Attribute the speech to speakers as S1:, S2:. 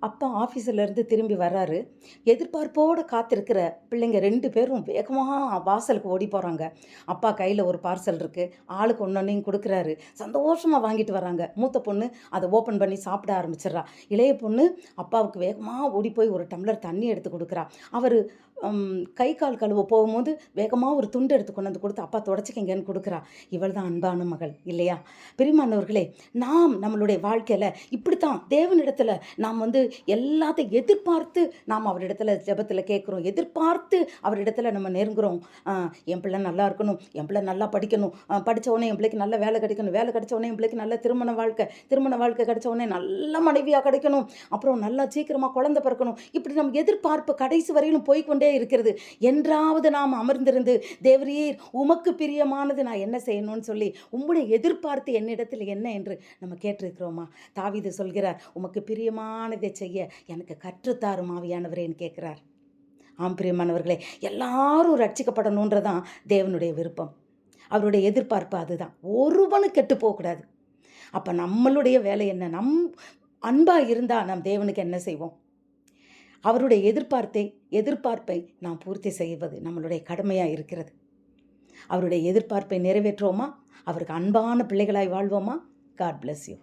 S1: அப்பா ஆஃபீஸிலேருந்து திரும்பி வர்றாரு. எதிர்பார்ப்போடு காத்திருக்கிற பிள்ளைங்க 2 பேரும் வேகமா வாசலுக்கு ஓடி போகிறாங்க. அப்பா கையில் ஒரு பார்சல் இருக்குது. ஆளுக்கு ஒன்னொன்னையும் கொடுக்குறாரு. சந்தோஷமாக வாங்கிட்டு வராங்க. மூத்த பொண்ணு அதை ஓப்பன் பண்ணி சாப்பிட ஆரம்பிச்சிடுறா. இளைய பொண்ணு அப்பாவுக்கு வேகமாக ஓடி போய் ஒரு டம்ளர் தண்ணி எடுத்து கொடுக்குறா. அவர் கை கால் கழுவ போகும்போது வேகமாக ஒரு துண்டு எடுத்து கொண்டு வந்து கொடுத்து அப்பா தொடச்சிக்கிங்கன்னு கொடுக்குறா. இவள் தான் அன்பான மகள் இல்லையா? பிரியமானவர்களே, நாம் நம்மளுடைய வாழ்க்கையில் இப்படித்தான் தேவனிடத்தில் நாம் எல்லாத்தையும் எதிர்பார்த்து நாம் அவரிடத்துல ஜெபத்தில் கேட்குறோம். எதிர்பார்த்து அவரிடத்துல நம்ம நெருங்குறோம். என் பிள்ளை நல்லா இருக்கணும், என் பிள்ளை நல்லா படிக்கணும், படித்த உடனே என் பிள்ளைக்கு நல்ல வேலை கிடைக்கணும், வேலை கிடைச்ச உடனே என் பிள்ளைக்கு நல்ல திருமண வாழ்க்கை கிடைச்ச உடனே நல்ல மனைவியாக கிடைக்கணும், அப்புறம் நல்லா சீக்கிரமாக குழந்தை பிறக்கணும். இப்படி நம்ம எதிர்பார்ப்பு கடைசி வரையிலும் போய்கொண்டே இருக்கிறது. என்றாவது நாம் அமர்ந்திருந்து, தேவரீர் உமக்கு பிரியமானது நான் என்ன செய்யணும்னு சொல்லி உம்முடைய எதிர்பார்த்து என்னிடத்தில் என்ன என்று நம்ம கேட்டிருக்கிறோமா? தாவீது சொல்கிறார், உமக்கு பிரியமானதை செய்ய எனக்கு கற்றுத்தாரும் ஆவியானவரேன்னு கேட்குறார். ஆம் பிரியமானவர்களே, எல்லாரும் ரட்சிக்கப்படணுன்றதான் தேவனுடைய விருப்பம். அவருடைய எதிர்பார்ப்பு அதுதான். ஒருவனும் கெட்டு போகக்கூடாது. அப்போ நம்மளுடைய வேலை என்ன? அன்பாக இருந்தால் நம் தேவனுக்கு என்ன செய்வோம்? அவருடைய எதிர்பார்ப்பை நாம் பூர்த்தி செய்வது நம்மளுடைய கடமையாக இருக்கிறது. அவருடைய எதிர்பார்ப்பை நிறைவேற்றுவோமா? அவருக்கு அன்பான பிள்ளைகளாய் வாழ்வோமா? God bless you.